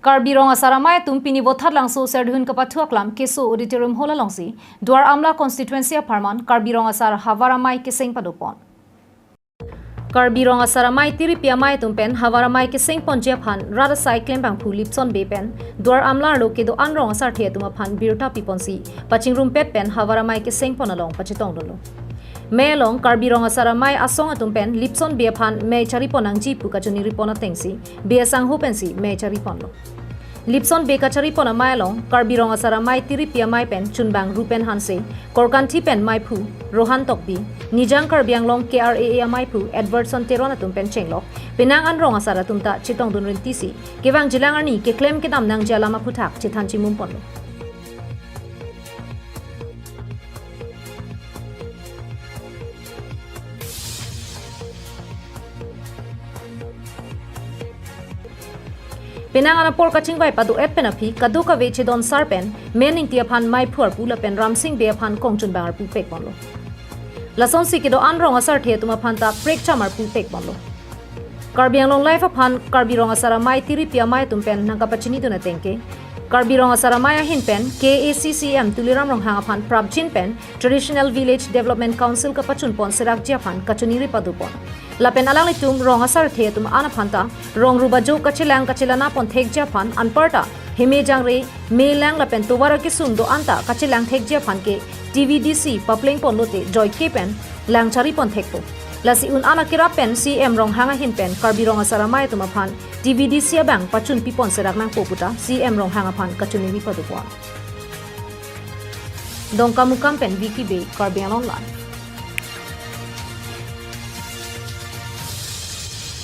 Karbi Rong Asar Amei tumpini bothat langso serdhun kapathuak lam keso auditorium hola longsi Duar Amla Constituency Apartment Karbi Rong Asar havar Amei keseng padopon Karbi Rong Asar Amei tiripi Amei tumpen havar Amei keseng ponjia phan rada cycling bang phu lipson be pen Duar Amla ro kedo an Rong Asar the tuma phan birta piponsi paching room pet pen havar Amei keseng ponalong pachitong dolo Melong Karbi Rong Asar Amei asong atumpen lipson be phan me chari ponang ji pu kachuni ripona tengsi be sang hopensi me chari ponlo Lipson be kachari pona mailong Karbi Rong Asar Amei tiripi Amei pen chunbang rupen hanse korkanti pen mai phu rohan tokbi nijang karbiang long KRAA Amei phu advertson teron atum pen chenglok penang an Rong Asar atumta chitong dun rintisi kewang jilang ani ke claim ke dam nang jalama phuthak chithan chimum ponlo Penang ana por kaching vai padu et penapi kadu ka veche don sarpen mening ti aphan mai phur pula pen ramsing be aphan kongchun bangar pu pek bonlo lason si kido an Rong Asar the tuma phan ta prek chamar pu pek bonlo karbiang long life aphan Karbi Rong Asar Amei tiripi Amei tumpen nangka pachini tuna tengke Karbi Rong Asar Amei hin pen KACCM tuliram rong hang aphan prabjin pen Traditional Village Development Council ka pachun pon serak japhan kachuni ri padu pon Lapen alang litum Rong Asar the tum ana phanta rong rubajo kachilang kachilana pon thek japan anparta hime jangre melang lapen tobara ki sung do anta kachilang thek japan ke TVDC papling pon lote joy kepen lang chari pon thek po lasi un ana kira pen CM rong hanga hin pen Karbi Rong Asar Amei tum aphan TVDC bang pachun pipon serak nang poputa CM rong hanga phan kachuni wi padu po dongka mukam pen wiki be Karbi Online